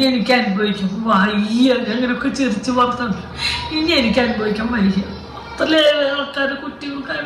ഇനി എനിക്ക് അനുഭവിക്കും വയ്യ. അങ്ങനെയൊക്കെ ചിരിച്ചു പുറത്താണ്. ഇനി എനിക്ക് അനുഭവിക്കാൻ വയ്യ.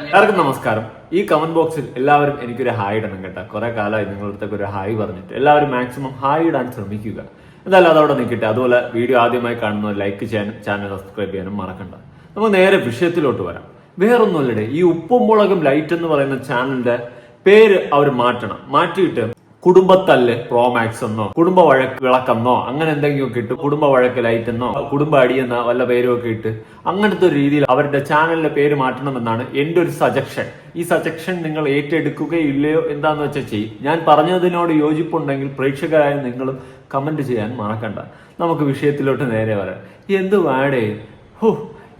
എല്ലാവർക്കും നമസ്കാരം. ഈ കമന്റ് ബോക്സിൽ എല്ലാവരും എനിക്കൊരു ഹായ് ഇടണം കേട്ടോ. കുറെ കാലമായി നിങ്ങളുടെ അടുത്തൊക്കെ ഒരു ഹായ് പറഞ്ഞിട്ട് എല്ലാവരും മാക്സിമം ഹായ് ഇടാൻ ശ്രമിക്കുക. എന്തായാലും അതവിടെ നിൽക്കട്ടെ. അതുപോലെ വീഡിയോ ആദ്യമായി കാണുന്നവർ ലൈക്ക് ചെയ്യാനും ചാനൽ സബ്സ്ക്രൈബ് ചെയ്യാനും മറക്കണ്ട. നമുക്ക് നേരെ വിഷയത്തിലോട്ട് വരാം. വേറൊന്നുമില്ലടേ, ഈ ഉപ്പും മുളകും ലൈറ്റ് എന്ന് പറയുന്ന ചാനലിന്റെ പേര് അവർ മാറ്റണം. മാറ്റിയിട്ട് കുടുംബത്തല്ല് പ്രോമാക്സ് എന്നോ കുടുംബ വഴക്ക് വിളക്കെന്നോ അങ്ങനെ എന്തെങ്കിലുമൊക്കെ ഇട്ട് കുടുംബ വഴക്ക് ലൈറ്റ് എന്നോ കുടുംബ അടിയെന്ന വല്ല പേരും ഒക്കെ ഇട്ട് അങ്ങനത്തെ ഒരു രീതിയിൽ അവരുടെ ചാനലിന്റെ പേര് മാറ്റണമെന്നാണ് എന്റെ ഒരു സജഷൻ. ഈ സജഷൻ നിങ്ങൾ ഏറ്റെടുക്കുകയില്ലയോ എന്താന്ന് വെച്ചാൽ ചെയ്യും. ഞാൻ പറഞ്ഞതിനോട് യോജിപ്പുണ്ടെങ്കിൽ പ്രേക്ഷകരായ നിങ്ങളും കമന്റ് ചെയ്യാൻ മറക്കണ്ട. നമുക്ക് വിഷയത്തിലോട്ട് നേരെ വരാം. എന്ത് വാടേ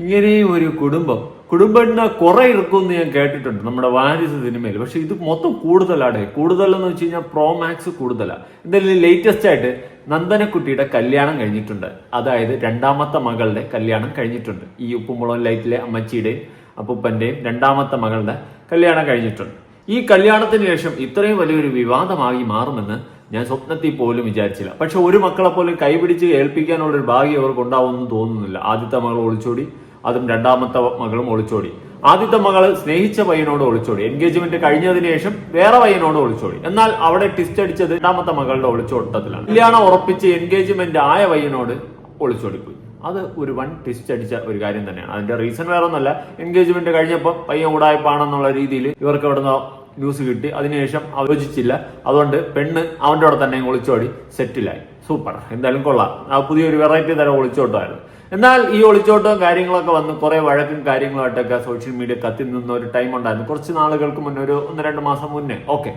ഇങ്ങനെയും ഒരു കുടുംബത്തിന് കുറെ ഇറക്കുമെന്ന് ഞാൻ കേട്ടിട്ടുണ്ട് നമ്മുടെ വാരിസ് സിനിമയിൽ. പക്ഷെ ഇത് മൊത്തം കൂടുതലാണ്. കൂടുതലെന്ന് വെച്ച് കഴിഞ്ഞാൽ പ്രോമാക്സ് കൂടുതലാണ്. എന്തായാലും ലേറ്റസ്റ്റ് ആയിട്ട് നന്ദനക്കുട്ടിയുടെ കല്യാണം കഴിഞ്ഞിട്ടുണ്ട്. അതായത് രണ്ടാമത്തെ മകളുടെ കല്യാണം കഴിഞ്ഞിട്ടുണ്ട്. ഈ ഉപ്പുമുളക് ലൈറ്റിലെ അമ്മച്ചിയുടെയും അപ്പൂപ്പന്റെയും രണ്ടാമത്തെ മകളുടെ കല്യാണം കഴിഞ്ഞിട്ടുണ്ട്. ഈ കല്യാണത്തിന് ശേഷം ഇത്രയും വലിയൊരു വിവാദമായി മാറുമെന്ന് ഞാൻ സ്വപ്നത്തിൽ പോലും വിചാരിച്ചില്ല. പക്ഷെ ഒരു മക്കളെ പോലും കൈപിടിച്ച് ഏൽപ്പിക്കാനുള്ള ഒരു ഭാഗ്യം അവർക്ക് ഉണ്ടാവുമെന്ന് തോന്നുന്നില്ല. ആദ്യത്തെ മകൾ ഒളിച്ചോടി, അതും രണ്ടാമത്തെ മകളും ഒളിച്ചോടി. ആദ്യത്തെ മകള് സ്നേഹിച്ച പയ്യനോട് ഒളിച്ചോടി. എൻഗേജ്മെന്റ് കഴിഞ്ഞതിന് ശേഷം വേറെ പയ്യനോട് ഒളിച്ചോടി. എന്നാൽ അവിടെ ട്വിസ്റ്റ് അടിച്ചത് രണ്ടാമത്തെ മകളുടെ ഒളിച്ചോട്ടത്തിലാണ്. കല്യാണം ഉറപ്പിച്ച് എൻഗേജ്മെന്റ് ആയ പയ്യനോട് ഒളിച്ചോടിപ്പോയി. അത് ഒരു വൺ ട്വിസ്റ്റ് അടിച്ച ഒരു കാര്യം തന്നെയാണ്. അതിന്റെ റീസൺ വേറെ ഒന്നല്ല, എൻഗേജ്മെന്റ് കഴിഞ്ഞപ്പോൾ പയ്യൻ ഉടായ്പാണെന്നുള്ള രീതിയിൽ ഇവർക്ക് ഇവിടുന്ന് ന്യൂസ് കിട്ടി. അതിനുശേഷം ആലോചിച്ചില്ല. അതുകൊണ്ട് പെണ്ണ് അവന്റെ അവിടെ തന്നെ ഒളിച്ചോടി സെറ്റിലായി. സൂപ്പർ, എന്തായാലും കൊള്ളാം. ആ പുതിയൊരു വെറൈറ്റി തരം ഒളിച്ചോട്ടമായിരുന്നു. എന്നാൽ ഈ ഒളിച്ചോട്ടവും കാര്യങ്ങളൊക്കെ വന്ന് കുറെ വഴക്കും കാര്യങ്ങളായിട്ടൊക്കെ സോഷ്യൽ മീഡിയ കത്തി നിന്ന ഒരു ടൈം ഉണ്ടായിരുന്നു. കുറച്ച് നാളുകൾക്ക് മുന്നേ, ഒരു 1-2 മാസം മുന്നേ. ഓക്കെ,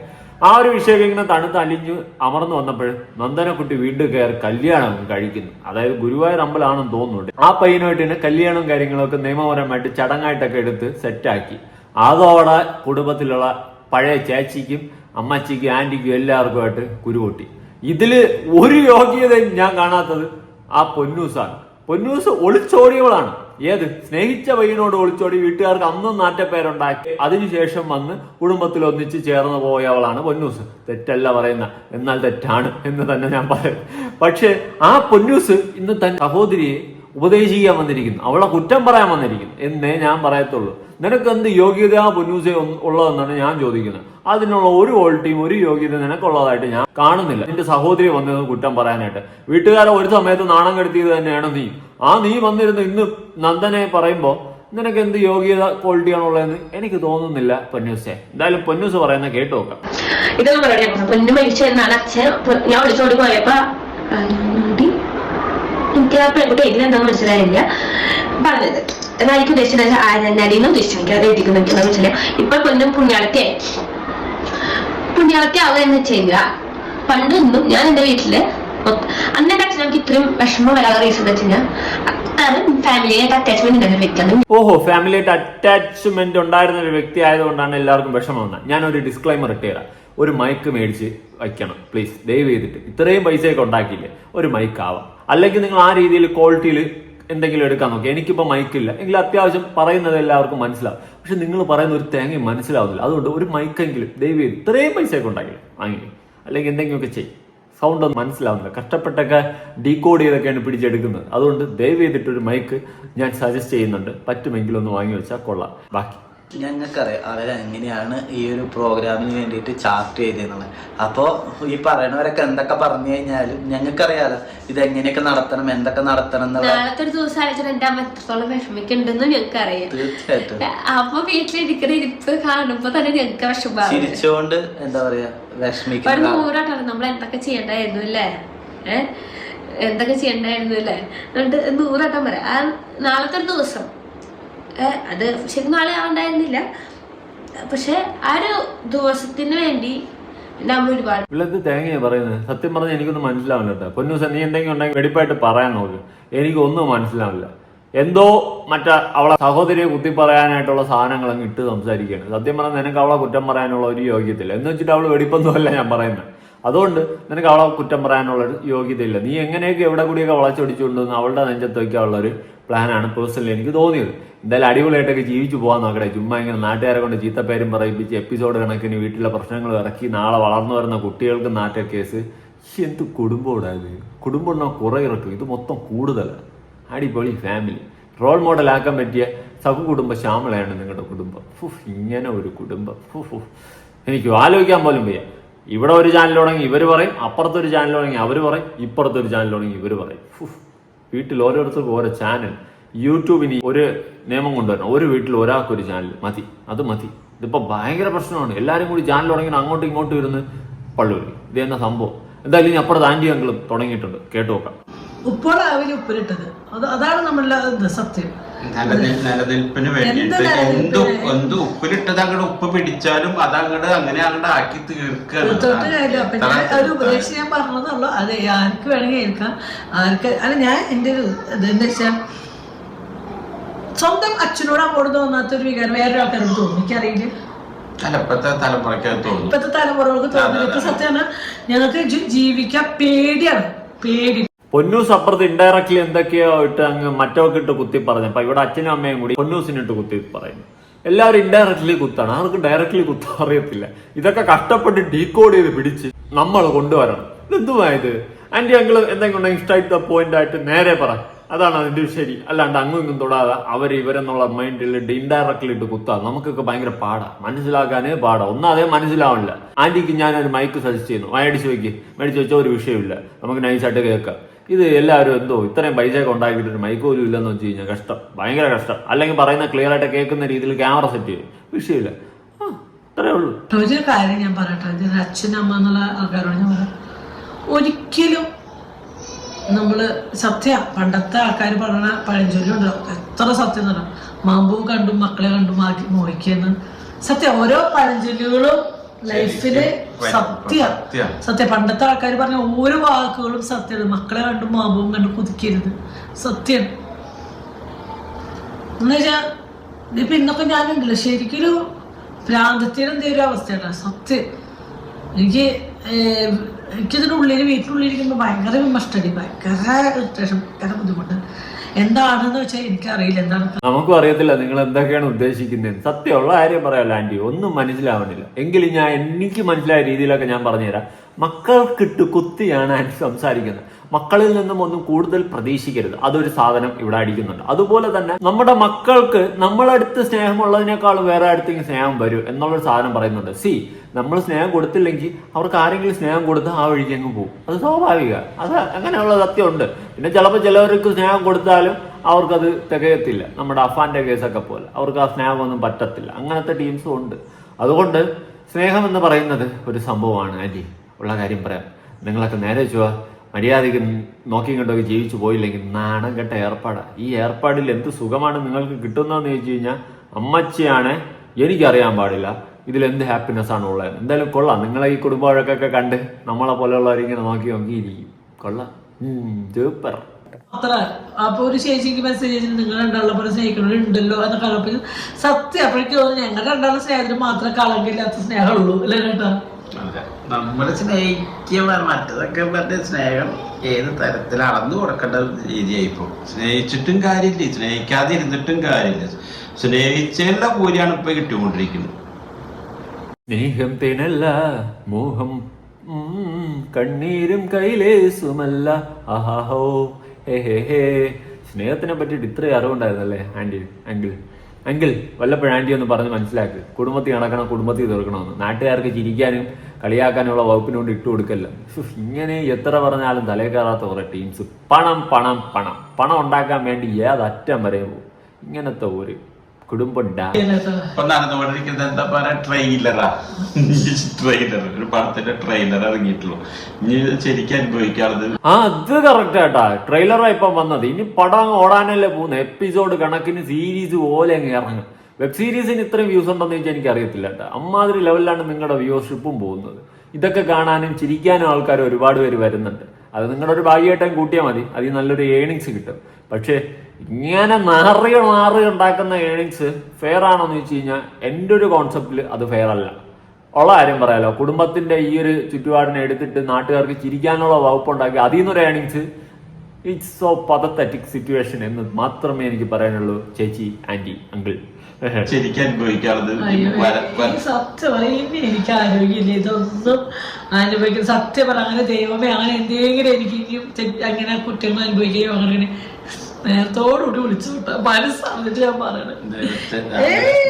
ആ ഒരു വിഷയം ഇങ്ങനെ തണുത്ത് അലിഞ്ഞ് അമർന്നു വന്നപ്പോൾ നന്ദനക്കുട്ടി വീണ്ടും കയറി കല്യാണം കഴിക്കുന്നു. അതായത് ഗുരുവായൂർ അമ്പലമാണെന്ന് തോന്നുന്നുണ്ട്. ആ പയ്യനുമായിട്ട് തന്നെ കല്യാണവും കാര്യങ്ങളൊക്കെ നിയമപരമായിട്ട് ചടങ്ങായിട്ടൊക്കെ എടുത്ത് സെറ്റാക്കി. അതോടെ കുടുംബത്തിലുള്ള പഴയ ചേച്ചിക്കും അമ്മച്ചിക്കും ആന്റിക്കും എല്ലാവർക്കുമായിട്ട് കുരുപൊട്ടി. ഇതില് ഒരു യോഗ്യതയും ഞാൻ കാണാത്തത് ആ പൊന്നൂസാണ്. പൊന്നൂസ് ഒളിച്ചോടിയവളാണ്. ഏത് സ്നേഹിച്ച പയ്യനോട് ഒളിച്ചോടി വീട്ടുകാർക്ക് അന്നും നാറ്റപ്പേരുണ്ടാക്കി അതിനുശേഷം വന്ന് കുടുംബത്തിൽ ഒന്നിച്ച് ചേർന്ന് പോയവളാണ് പൊന്നൂസ്. തെറ്റല്ല പറയുന്ന, എന്നാൽ തെറ്റാണ് എന്ന് തന്നെ ഞാൻ പറയും. പക്ഷെ ആ പൊന്നൂസ് ഇന്ന് തന്റെ സഹോദരിയെ ഉപദേശിക്കാൻ വന്നിരിക്കുന്നു, അവളെ കുറ്റം പറയാൻ വന്നിരിക്കുന്നു എന്നേ ഞാൻ പറയത്തുള്ളൂ. നിനക്ക് എന്ത് യോഗ്യത പൊന്നൂസെ ഉള്ളതെന്നാണ് ഞാൻ ചോദിക്കുന്നത്. അതിനുള്ള ഒരു ക്വാളിറ്റിയും ഒരു യോഗ്യത നിനക്കുള്ളതായിട്ട് ഞാൻ കാണുന്നില്ല. നിന്റെ സഹോദരി വന്നത് കുറ്റം പറയാനായിട്ട് വീട്ടുകാരെ ഒരു സമയത്ത് നാണം കെടുത്തിയത് തന്നെയാണ് നീ. നീ വന്നിരുന്ന് ഇന്ന് നന്ദനെ പറയുമ്പോ നിനക്ക് എന്ത് യോഗ്യത ക്വാളിറ്റിയാണുള്ളതെന്ന് എനിക്ക് തോന്നുന്നില്ല പൊന്നൂസെ. എന്തായാലും പൊന്നൂസ് പറയുന്ന കേട്ടു നോക്കാം. ഇതൊന്നും പറയാം. പൊന്നു മരിച്ചെന്നാണ് അച്ഛൻ ഞാൻ വിളിച്ചോണ്ട് പോയപ്പോ എനിക്ക് ആ പെൺകുട്ടി എഴുതിയെന്താന്ന് മനസ്സിലായില്ല പറഞ്ഞത്. എന്നാൽ എനിക്ക് ഉദ്ദേശിച്ചത് ആരെന്നടിയെന്ന് ഉദ്ദേശിച്ചു. എനിക്ക് അത് എഴുതിക്കുന്നു മനസ്സിലായി. ഇപ്പൊ പൊന്നും പുണ്യാളത്തെ ആവുക എന്ന് ചെയ്യുക. പണ്ടൊന്നും ഞാൻ എന്റെ വീട്ടില് അന്നെ അച്ഛൻ നമുക്ക് ഇത്രയും വിഷമം വരാതെ റീസൺ എന്ന് വെച്ചാൽ അത്രയും ഫാമിലിയായിട്ട് അറ്റാച്ച്മെന്റ് ഉണ്ടായിരുന്ന വ്യക്തിയാണ്. ഓഹോ, ഫാമിലിയായിട്ട് അറ്റാച്ച്മെന്റ് ഉണ്ടായിരുന്ന ഒരു വ്യക്തി ആയതുകൊണ്ടാണ് എല്ലാവർക്കും വിഷമം വന്നത്. ഞാനൊരു ഡിസ്ക്ലൈമർ ഇട്ടുതരാം. ഒരു മൈക്ക് മേടിച്ച് വയ്ക്കണം പ്ലീസ്, ദയവ് ചെയ്തിട്ട്. ഇത്രയും പൈസയൊക്കെ ഉണ്ടാക്കിയില്ലേ, ഒരു മൈക്ക് ആവാം. അല്ലെങ്കിൽ നിങ്ങൾ ആ രീതിയിൽ ക്വാളിറ്റിയിൽ എന്തെങ്കിലും എടുക്കാൻ നോക്കി. എനിക്കിപ്പോൾ മൈക്കില്ല എങ്കിൽ അത്യാവശ്യം പറയുന്നത് എല്ലാവർക്കും മനസ്സിലാവും. പക്ഷെ നിങ്ങൾ പറയുന്ന ഒരു തേങ്ങയും മനസ്സിലാവുന്നില്ല. അതുകൊണ്ട് ഒരു മൈക്കെങ്കിലും ദയവ് ചെയ്ത് ഇത്രയും പൈസയൊക്കെ ഉണ്ടാക്കില്ല വാങ്ങി, അല്ലെങ്കിൽ എന്തെങ്കിലുമൊക്കെ ചെയ്യും. സൗണ്ട് ഒന്നും മനസ്സിലാവുന്നില്ല. കഷ്ടപ്പെട്ടൊക്കെ ഡീകോഡ് ചെയ്തൊക്കെയാണ് പിടിച്ചെടുക്കുന്നത്. അതുകൊണ്ട് ദയവ് ചെയ്തിട്ടൊരു മൈക്ക് ഞാൻ സജസ്റ്റ് ചെയ്യുന്നുണ്ട്. പറ്റുമെങ്കിൽ ഒന്ന് വാങ്ങി വെച്ചാൽ കൊള്ളാം. ബാക്കി ഞങ്ങൾക്കറിയാം അവരെങ്ങനെയാണ് ഈ ഒരു പ്രോഗ്രാമിന് വേണ്ടിയിട്ട് ചാർട്ട് ചെയ്തെന്നുള്ളത്. അപ്പോൾ ഈ പറയണവരൊക്കെ എന്തൊക്കെ പറഞ്ഞു കഴിഞ്ഞാലും ഞങ്ങൾക്കറിയാലോ ഇതെങ്ങനെയൊക്കെ നടത്തണം, എന്തൊക്കെ നടത്തണം എന്നുള്ള. നാളത്തെ ഒരു ദിവസം ആലോചന എന്റെ അമ്മ എത്രത്തോളം വിഷമിക്കുന്നുണ്ടെന്ന് ഞങ്ങൾക്ക് അറിയാം. തീർച്ചയായിട്ടും. അപ്പൊ വീട്ടിലിരിക്കുന്ന ഇരിപ്പ് കാണുമ്പോ തന്നെ ഞങ്ങൾക്ക് വിഷമം. ചിരിച്ചുകൊണ്ട് എന്താ പറയാ വിഷമിക്കുന്ന നമ്മൾ എന്തൊക്കെ ചെയ്യണ്ടായിരുന്നു അല്ലേ, എന്തൊക്കെ ചെയ്യണ്ടായിരുന്നു അല്ലേ എന്നിട്ട് 100 വട്ടം പറയാം. ആ നാളത്തെ ഒരു ദിവസം അത് ശരിക്കും നാളെ ആവണ്ടായിരുന്നില്ല. പക്ഷെ ആ ഒരു ദിവസത്തിന് വേണ്ടി നമ്മൾ ഒരുപാട് ഇവിടുത്തെ തേങ്ങയാ പറയുന്നത്. സത്യം പറഞ്ഞാൽ എനിക്കൊന്നും മനസ്സിലാവില്ല കേട്ടോ. പൊന്നൂസ, നീ എന്തെങ്കിലും ഉണ്ടെങ്കിൽ വെടിപ്പായിട്ട് പറയാൻ നോക്ക്. എനിക്കൊന്നും മനസ്സിലാവില്ല. എന്തോ അവളെ സഹോദരിയെ കുത്തി പറയാനായിട്ടുള്ള സാധനങ്ങൾ അങ്ങ് ഇട്ട് സംസാരിക്കുകയാണ്. സത്യം പറഞ്ഞാൽ നിനക്ക് അവളെ കുറ്റം പറയാനുള്ള ഒരു യോഗ്യതയില്ല. എന്ന് വെച്ചിട്ട് അവള് വെടിപ്പൊന്നുമല്ല ഞാൻ പറയുന്നത്. അതുകൊണ്ട് നിനക്ക് അവളെ കുറ്റം പറയാനുള്ള ഒരു യോഗ്യതയില്ല. നീ എങ്ങനെയൊക്കെ എവിടെ കൂടിയൊക്കെ വളച്ചൊടിച്ചുകൊണ്ടുവന്ന് അവളുടെ നെഞ്ചത്ത് വയ്ക്കാനുള്ള ഒരു പ്ലാനാണ് പേഴ്സണലി എനിക്ക് തോന്നിയത്. എന്തായാലും അടിപൊളിയായിട്ടൊക്കെ ജീവിച്ചു പോകാൻ നോക്കട്ടെ. ചുമ്മാ ഇങ്ങനെ നാട്ടുകാരെ കൊണ്ട് ചീത്തപ്പേരും പറയിപ്പിച്ച് എപ്പിസോഡ് കണക്കിന് വീട്ടിലെ പ്രശ്നങ്ങൾ ഇറക്കി നാളെ വളർന്നു വരുന്ന കുട്ടികൾക്ക് നാറ്റ കേസ് എന്ത് കുടുംബം ഇത്. കുടുംബം ഉണ്ടോ കുറേ ഇറക്കും, ഇത് മൊത്തം കൂടുതലാണ്. അടിപൊളി ഫാമിലി, റോൾ മോഡലാക്കാൻ പറ്റിയ സഹകുടുംബ ശ്യാമളയാണ് നിങ്ങളുടെ കുടുംബം. ഇങ്ങനെ ഒരു കുടുംബം എനിക്ക് ആലോചിക്കാൻ പോലും വയ്യ. ഇവിടെ ഒരു ചാനൽ തുടങ്ങി ഇവർ പറയും, അപ്പുറത്തൊരു ചാനൽ തുടങ്ങി അവർ പറയും, ഇപ്പുറത്തൊരു ചാനൽ തുടങ്ങി ഇവർ പറയും. വീട്ടിൽ ഓരോരുത്തർക്കും ഓരോ ചാനൽ. യൂട്യൂബിന് ഒരു നിയമം കൊണ്ടുവരണം, ഒരു വീട്ടിൽ ഒരാൾക്കൊരു ചാനൽ മതി, അത് മതി. ഇതിപ്പോൾ ഭയങ്കര പ്രശ്നമാണ്. എല്ലാവരും കൂടി ചാനൽ തുടങ്ങി അങ്ങോട്ടും ഇങ്ങോട്ടും ഇരുന്ന് പള്ളുവരി. ഇത് എന്ന സംഭവം എന്തായാലും ഇനി അപ്പുറത്ത് ആൻറ്റി അങ്കിളും തുടങ്ങിയിട്ടുണ്ട്, കേട്ടു നോക്കാം. ഉപ്പോളാവിൽ ഉപ്പിലിട്ടത് അതാണ് നമ്മളുടെ സത്യം. നിലനിൽപ്പിന് വേണ്ടിയിട്ട് എന്ത് ഉപ്പിലിട്ടത് അങ്ങോട്ട് ഉപ്പ് പിടിച്ചാലും അത് അങ്ങോട്ട് അങ്ങനെ അങ്ങോട്ട് ആക്കി തീർക്കുകയാണ്. ഒരു ഉപദേശം ഞാൻ പറഞ്ഞതുള്ളൂ. അത് ആർക്ക് വേണമെങ്കിൽ കേൾക്കാം, ആർക്ക് അല്ല. ഞാൻ എൻ്റെ ഒരു ഇതെന്താ വെച്ചാൽ സ്വന്തം അച്ഛനോട് അമ്മോട് തോന്നാത്തൊരു വികാരം വേറൊരു ആൾക്കാരോട് തോന്നും. എനിക്കറിയില്ല, ഇപ്പോഴത്തെ തലമുറയ്ക്ക് തോന്നും, ഇപ്പോഴത്തെ തലമുറകൾക്ക് തോന്നുന്നത്. സത്യമാണ്, ഞങ്ങൾക്ക് ജീവിക്കാൻ പേടിയാണ്, പേടി. പൊന്നൂസ് അപ്പുറത്ത് ഇൻഡയറക്ട്ലി എന്തൊക്കെയോ ഇട്ട് അങ്ങ് മറ്റൊക്കെ ഇട്ട് കുത്തി പറഞ്ഞു. അപ്പൊ ഇവിടെ അച്ഛനും അമ്മയും കൂടി പൊന്നൂസിനിട്ട് കുത്തി പറയുന്നു. എല്ലാവരും ഇൻഡയറക്ട്ലി കുത്താണ്, അവർക്ക് ഡയറക്ട്ലി കുത്താൻ അറിയത്തില്ല. ഇതൊക്കെ കഷ്ടപ്പെട്ട് ഡീകോഡ് ചെയ്ത് പിടിച്ച് നമ്മൾ കൊണ്ടുവരണം. ഇതെന്തുമായത്? ആന്റി അങ്കിള് എന്തെങ്കിലും ഉണ്ടെങ്കിൽ സ്ട്രൈറ്റ് ദ പോയിന്റ് ആയിട്ട് നേരെ പറ, അതാണ് അതിന്റെ ശരി. അല്ലാണ്ട് അങ്ങും ഇങ്ങും തൊടാതെ ഇവരെന്നുള്ള മൈൻഡിൽ ഇൻഡയറക്ട്ലി ഇട്ട് കുത്താം. നമുക്കൊക്കെ ഭയങ്കര പാടാ, മനസ്സിലാക്കാനേ പാടാ. ഒന്നും അതേ മനസ്സിലാവില്ല. ആന്റിക്ക് ഞാനൊരു മൈക്ക് സജസ്റ്റ് ചെയ്യുന്നു, മേടിച്ചു വെച്ചാൽ ഒരു വിഷയമില്ല, നമുക്ക് നൈസായിട്ട് കേൾക്കാം. ഇത് എല്ലാവരും എന്തോ ഇത്രയും പൈസയൊക്കെ ഉണ്ടാക്കിയിട്ട് മൈക്ക് പോലും ഇല്ലെന്ന് വെച്ച് കഴിഞ്ഞാൽ കഷ്ടം, ഭയങ്കര കഷ്ടം. അല്ലെങ്കിൽ പറയുന്ന ക്ലിയർ ആയിട്ട് കേൾക്കുന്ന രീതിയിൽ ക്യാമറ സെറ്റ് ചെയ്യും, വിഷയമില്ല. ഇത്രേ ഉള്ളൂ. ഒരു കാര്യം ഞാൻ പറയട്ടെ, അച്ഛനമ്മ എന്നുള്ള ആൾക്കാരോട് ഞാൻ പറയാം, ഒരിക്കലും നമ്മള് സത്യം പണ്ടത്തെ ആൾക്കാർ പറഞ്ഞ പഴഞ്ചൊല്ലുണ്ടോ, എത്ര സത്യം എന്ന് പറഞ്ഞാൽ മാമ്പൂ കണ്ടും മക്കളെ കണ്ടും മോഹിക്കുന്നു. സത്യം, ഓരോ പഴഞ്ചൊല്ലുകളും ലൈഫില് സത്യം. പണ്ടത്തെ ആൾക്കാർ പറഞ്ഞ ഓരോ വാക്കുകളും സത്യമാണ്. മക്കളെ കണ്ടും മാമ്പൂവും കണ്ടും കുതിക്കരുത്, സത്യം. എന്നുവെച്ചാ ഇപ്പൊ ഇന്നൊക്കെ ഞാനുണ്ടല്ലോ ശരിക്കൊരു ഭ്രാന്തത്തിന് എന്തെങ്കിലും അവസ്ഥയാണ്, സത്യം. എനിക്കിതിന്റെ ഉള്ളിൽ വീട്ടിനുള്ളിലിരിക്കുമ്പോൾ ഭയങ്കര വിമർശടി, ഭയങ്കര ഇറിറ്റേഷൻ, ഭയങ്കര ബുദ്ധിമുട്ട്. എന്താണെന്ന് വെച്ചാൽ എനിക്കറിയില്ല എന്താണ്. നമുക്കും അറിയത്തില്ല നിങ്ങൾ എന്തൊക്കെയാണ് ഉദ്ദേശിക്കുന്നത്. സത്യമുള്ള കാര്യം പറയാമല്ലോ ആന്റി, ഒന്നും മനസ്സിലാവണില്ല. എങ്കിലും എനിക്ക് മനസ്സിലായ രീതിയിലൊക്കെ ഞാൻ പറഞ്ഞുതരാം. മക്കൾക്കിട്ട് കുത്തിയാണ് ആന്റി സംസാരിക്കുന്നത്. മക്കളിൽ നിന്നും ഒന്നും കൂടുതൽ പ്രതീക്ഷിക്കരുത്, അതൊരു സാധനം ഇവിടെ അടിക്കുന്നുണ്ട്. അതുപോലെ തന്നെ നമ്മുടെ മക്കൾക്ക് നമ്മളടുത്ത് സ്നേഹമുള്ളതിനേക്കാൾ വേറെ അടുത്തേക്ക് സ്നേഹം വരും എന്നുള്ളൊരു സാധനം പറയുന്നുണ്ട്. നമ്മൾ സ്നേഹം കൊടുത്തില്ലെങ്കിൽ അവർക്ക് ആരെങ്കിലും സ്നേഹം കൊടുത്ത് ആ വഴിക്ക് അങ്ങ് പോകും, അത് സ്വാഭാവിക. അത് അങ്ങനെയുള്ള സത്യമുണ്ട്. പിന്നെ ചിലപ്പോൾ ചിലവർക്ക് സ്നേഹം കൊടുത്താലും അവർക്കത് തികയത്തില്ല. നമ്മുടെ അഫാന്റെ കേസൊക്കെ പോലെ അവർക്ക് ആ സ്നേഹമൊന്നും പറ്റത്തില്ല. അങ്ങനത്തെ ടീംസും ഉണ്ട്. അതുകൊണ്ട് സ്നേഹം എന്ന് പറയുന്നത് ഒരു സംഭവമാണ് ആന്റി. ഉള്ള കാര്യം പറയാം, നിങ്ങളൊക്കെ നേരെ ചുവാ മര്യാദയ്ക്ക് നോക്കി കണ്ടൊക്കെ ജീവിച്ചു പോയില്ലെങ്കിൽ നാണം കെട്ട ഏർപ്പാടാണ്. ഈ ഏർപ്പാടിൽ എന്ത് സുഖമാണ് നിങ്ങൾക്ക് കിട്ടുന്നതെന്ന് ചോദിച്ചു കഴിഞ്ഞാൽ അമ്മച്ചിയാണ് എനിക്കറിയാൻ പാടില്ല ഇതിലെന്ത് ഹാപ്പിനെസ് ആണ് ഉള്ളത്. എന്തായാലും കൊള്ളാം, നിങ്ങളെ ഈ കുടുംബവഴക്കൊക്കെ കണ്ട് നമ്മളെ പോലെയുള്ളവരിങ്ങനെ നോക്കിയിരിക്കും. കൊള്ളാം, സൂപ്പർ. അത്ര അപ്പൊ ഒരു ചേച്ചിക്ക് മെസ്സേജ് നിങ്ങൾ രണ്ടാളുടെ പോലെ സ്നേഹിക്കണുണ്ടല്ലോ എന്നൊക്കെ പറഞ്ഞപ്പോൾ സത്യം അപ്പോഴേക്ക് തോന്നുന്നു ഞങ്ങളുടെ രണ്ടാളുടെ സ്നേഹത്തിന് മാത്രമേ കളങ്കില്ലാത്ത സ്നേഹമുള്ളൂ അല്ലേ കേട്ടാ. നമ്മള് സ്നേഹിക്കുക മറ്റതൊക്കെ പറഞ്ഞ സ്നേഹം ഏത് തരത്തിൽ അളന്നു കൊടുക്കേണ്ട രീതിയായിപ്പോ. സ്നേഹിച്ചിട്ടും കാര്യമില്ല, സ്നേഹിക്കാതെ ഇരുന്നിട്ടും കാര്യമില്ല. സ്നേഹിച്ചതിനുള്ള കൂലിയാണ് ഇപ്പൊ കിട്ടിക്കൊണ്ടിരിക്കുന്നത്. സ്നേഹം തേനല്ല മോഹം കണ്ണീരും കൈലേസുമല്ല ആഹാഹോ ഹേ. സ്നേഹത്തിനെ പറ്റിയിട്ട് ഇത്രയും അറിവുണ്ടായിരുന്നല്ലേ അങ്കിൾ വല്ലപ്പോഴും ആന്റി ഒന്ന് പറഞ്ഞ് മനസ്സിലാക്ക്. കുടുംബത്തിൽ നടക്കണം, കുടുംബത്തിൽ തീർക്കണമെന്ന്. നാട്ടുകാർക്ക് ചിരിക്കാനും കളിയാക്കാനുള്ള വകുപ്പിനുകൊണ്ട് ഇട്ട് കൊടുക്കല്ല. ഇങ്ങനെ എത്ര പറഞ്ഞാലും തലേ കയറാത്ത കുറെ ടീംസ്. പണം ഉണ്ടാക്കാൻ വേണ്ടി ഏതറ്റം വരെ പോകും. ഇങ്ങനത്തെ ഒരു കുടുംബം ഇപ്പൊ നടന്നുകൊണ്ടിരിക്കുന്നത് എന്താ പറയാ, ട്രെയിലർ ഒരു പടത്തിന്റെ ട്രെയിലർ ഇറങ്ങിയിട്ടുള്ളൂ. ഇനി ശരിക്കും അനുഭവിക്കാറുള്ളത് അത് കറക്റ്റ് ആട്ടാ. ട്രെയിലറാ ഇപ്പം വന്നത്. ഇനി പടം ഓടാനല്ലേ പോകുന്നത്. എപ്പിസോഡ് കണക്കിന് സീരീസ് പോലെ അങ്ങ് ഇറങ്ങും. വെബ് സീരീസിന് ഇത്രയും വ്യൂസ് ഉണ്ടെന്ന് ചോദിച്ചാൽ എനിക്ക് അറിയത്തില്ല കേട്ടോ. അമ്മാതിരി ലെവലിലാണ് നിങ്ങളുടെ വ്യൂവർഷിപ്പും പോകുന്നത്. ഇതൊക്കെ കാണാനും ചിരിക്കാനും ആൾക്കാർ ഒരുപാട് പേര് വരുന്നുണ്ട്. അത് നിങ്ങളുടെ ഒരു ഭാഗ്യമായിട്ടും കൂട്ടിയാൽ മതി, അതിൽ നല്ലൊരു ഏണിങ്സ് കിട്ടും. പക്ഷേ ഇങ്ങനെ നാറി ഉണ്ടാക്കുന്ന ഏണിങ്സ് ഫെയർ ആണോ എന്ന് ചോദിച്ചു കഴിഞ്ഞാൽ എൻ്റെ ഒരു കോൺസെപ്റ്റിൽ അത് ഫെയർ അല്ല. ഉള്ള കാര്യം പറയാലോ, കുടുംബത്തിന്റെ ഈ ഒരു ചുറ്റുപാടിനെ എടുത്തിട്ട് നാട്ടുകാർക്ക് ചിരിക്കാനുള്ള വകുപ്പുണ്ടാക്കി അതിൽ നിന്നൊരു ഏണിങ്സ് ഇറ്റ്സ് സോ പതത്തറ്റിക് സിറ്റുവേഷൻ എന്ന് മാത്രമേ എനിക്ക് പറയാനുള്ളൂ. ചേച്ചി, ആന്റി, അങ്കിൾ. ശരിക്കും അനുഭവിക്കാറുള്ളത് സത്യം പറയുന്നത് എനിക്ക് ആരോഗ്യമില്ല, ഇതൊന്നും അനുഭവിക്കുന്നത്. സത്യം പറ, അങ്ങനെ ദൈവമേ അങ്ങനെ എന്തെങ്കിലും എനിക്ക് ഇനിയും അങ്ങനെ കുറ്റങ്ങൾ അനുഭവിക്കുകയോ അങ്ങനെ നേരത്തോടുകൂടി വിളിച്ചു വിട്ട മനസ്സാന്നിട്ട് ഞാൻ പറയണത്.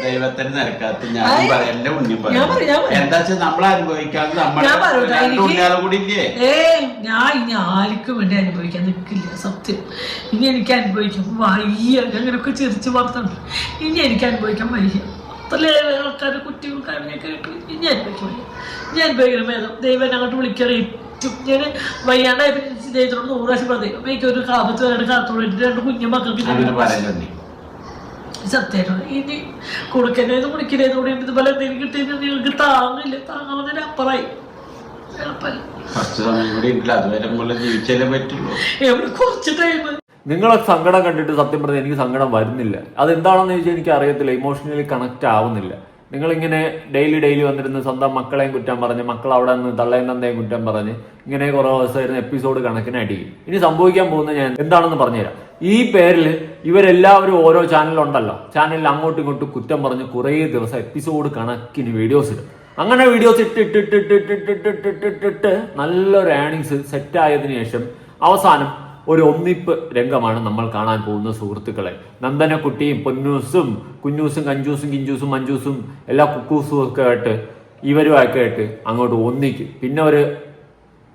ദൈവത്തിന് നിരക്കാത്ത ഞാൻ പറയാം, എന്റെ മുന്നിൽ പറയാം. എന്താ വെച്ചാൽ നമ്മൾ അനുഭവിക്കാതെ കൂടി ഇല്ലേ? ഞാൻ ഇനി ആർക്കും വേണ്ടി അനുഭവിക്കാൻ നിൽക്കില്ല. സത്യം ഇനി എനിക്ക് അനുഭവിക്കാൻ വയ്യ. അങ്ങനെയൊക്കെ ചിരിച്ചു പുറത്തുണ്ട്. ഇനി എനിക്ക് അനുഭവിക്കാൻ വയ്യ. അത്രയേറെ ആൾക്കാരുടെ കുറ്റവും കാര്യങ്ങളൊക്കെ കേട്ടു. ഇനി അനുഭവിക്കാൻ വയ്യ. ഇനി അനുഭവിക്കണം ഭേദം ദൈവം അങ്ങോട്ട് വിളിക്കണേ. ഞാൻ വയ്യാണ്ടായി ദൈവത്തോട് 100 പ്രാവശ്യം പറഞ്ഞു. അപ്പൊ എനിക്ക് ഒരു കാപത്ത് വരാണ്ട് കാത്തോടെ 2 കുഞ്ഞു മക്കൾക്ക് സത്യമായിട്ടാണ്. ഇനി കൊടുക്കണേന്ന് കുടിക്കണേന്ന് കൂടി ഇതുപോലെ എന്തെങ്കിലും കിട്ടിയത് നിങ്ങൾക്ക് താങ്ങില്ല. താങ്ങാവുന്നതിന് അപ്പുറമായി എവിടെ കുറച്ച് ടൈം. നിങ്ങളെ സങ്കടം കണ്ടിട്ട് സത്യം പറഞ്ഞാൽ എനിക്ക് സങ്കടം വരുന്നില്ല. അതെന്താണെന്ന് ചോദിച്ചാൽ എനിക്ക് അറിയത്തില്ല. ഇമോഷണലി കണക്ട് ആവുന്നില്ല. നിങ്ങളിങ്ങനെ ഡെയിലി വന്നിരുന്ന് സ്വന്തം മക്കളെയും കുറ്റം പറഞ്ഞ്, മക്കൾ അവിടെ നിന്ന് തള്ളയും തന്തയും കുറ്റം പറഞ്ഞ് ഇങ്ങനെ കുറേ ദിവസമായിരുന്നു എപ്പിസോഡ് കണക്കിന് അടിക്കും. ഇനി സംഭവിക്കാൻ പോകുന്നത് ഞാൻ എന്താണെന്ന് പറഞ്ഞുതരാം. ഈ പേരിൽ ഇവരെല്ലാവരും ഓരോ ചാനലുണ്ടല്ലോ, ചാനലിൽ അങ്ങോട്ടും ഇങ്ങോട്ടും കുറ്റം പറഞ്ഞ് കുറേ ദിവസം എപ്പിസോഡ് കണക്കിന് വീഡിയോസ് ഇടും. അങ്ങനെ വീഡിയോസ് ഇട്ടിട്ട് നല്ലൊരു ഏണിങ്സ് സെറ്റായതിനു ശേഷം അവസാനം ഒരു ഒന്നിപ്പ് രംഗമാണ് നമ്മൾ കാണാൻ പോകുന്ന സുഹൃത്തുക്കളെ. നന്ദനക്കുട്ടിയും പൊന്നൂസും കുഞ്ഞൂസും കഞ്ചൂസും കിഞ്ചൂസും മഞ്ചൂസും എല്ലാ കുക്കൂസും ഒക്കെ ആയിട്ട് ഇവരുമൊക്കെ ആയിട്ട് അങ്ങോട്ട് ഒന്നിക്കും. പിന്നെ ഒരു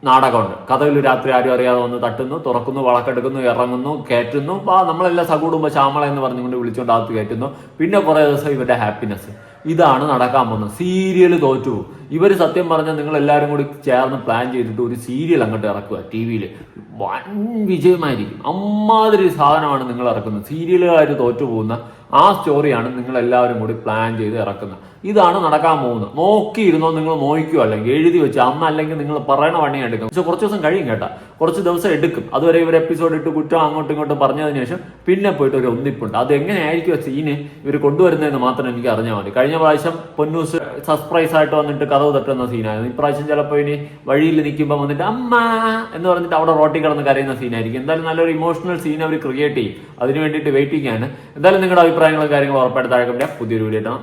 നാടകമുണ്ട്. കഥയിൽ രാത്രി ആരും അറിയാതെ വന്ന് തട്ടുന്നു, തുറക്കുന്നു, വളക്കെടുക്കുന്നു, ഇറങ്ങുന്നു, കയറ്റുന്നു. നമ്മളെല്ലാം സകുടുംബ ശ്യാമള എന്ന് പറഞ്ഞുകൊണ്ട് വിളിച്ചുകൊണ്ട് അകത്ത് കയറ്റുന്നു. പിന്നെ കുറേ ദിവസം ഇവരുടെ ഹാപ്പിനെസ്. ഇതാണ് നടക്കാൻ പോകുന്നത്. സീരിയൽ തോറ്റുപോകും. ഇവർ സത്യം പറഞ്ഞാൽ നിങ്ങൾ എല്ലാവരും കൂടി ചേർന്ന് പ്ലാൻ ചെയ്തിട്ട് ഒരു സീരിയൽ അങ്ങോട്ട് ഇറക്കുക. TV-യിൽ വൻ വിജയമായിരിക്കും. അമ്മാതിരി സാധനമാണ് നിങ്ങൾ ഇറക്കുന്നത്. സീരിയലുകാർ തോറ്റുപോകുന്ന ആ സ്റ്റോറിയാണ് നിങ്ങൾ എല്ലാവരും കൂടി പ്ലാൻ ചെയ്ത് ഇറക്കുന്നത്. ഇതാണ് നടക്കാൻ പോകുന്നത്. നോക്കിയിരുന്നോ നിങ്ങൾ നോക്കിയോ, അല്ലെങ്കിൽ എഴുതി വെച്ച് അല്ലെങ്കിൽ നിങ്ങൾ പറയണ പണി എടുക്കും. പക്ഷെ കുറച്ച് ദിവസം കഴിയും കേട്ടാ, കുറച്ച് ദിവസം എടുക്കും. അതുവരെ ഇവർ എപ്പിസോഡ് ഇട്ട് കുറ്റം അങ്ങോട്ടും ഇങ്ങോട്ടും പറഞ്ഞതിന് ശേഷം പിന്നെ പോയിട്ട് ഒരു ഒന്നിപ്പുണ്ട്. അത് എങ്ങനെയായിരിക്കും സീന് ഇവർ കൊണ്ടുവരുന്നതെന്ന് മാത്രം എനിക്ക് അറിഞ്ഞാൽ മതി. കഴിഞ്ഞ പ്രാവശ്യം പൊന്നൂസ് സർപ്രൈസ് ആയിട്ട് വന്നിട്ട് കഥവ് തട്ടുന്ന സീനായിരുന്നു. ഇപ്രാവശ്യം ചിലപ്പോൾ ഇനി വഴിയിൽ നിൽക്കുമ്പോൾ വന്നിട്ട് അമ്മ എന്ന് പറഞ്ഞിട്ട് അവിടെ റോട്ടിൽ കിടന്ന് കരയുന്ന സീനായിരിക്കും. എന്തായാലും നല്ലൊരു ഇമോഷണൽ സീൻ അവർ ക്രിയേറ്റ് ചെയ്യും. അതിന് വേണ്ടിയിട്ട് വെയിറ്റിംഗ് ആണ്. എന്തായാലും നിങ്ങളുടെ അഭിപ്രായങ്ങളും കാര്യങ്ങളും ഉറപ്പായിട്ട് താഴെ പുതിയൊരു വീഡിയോ.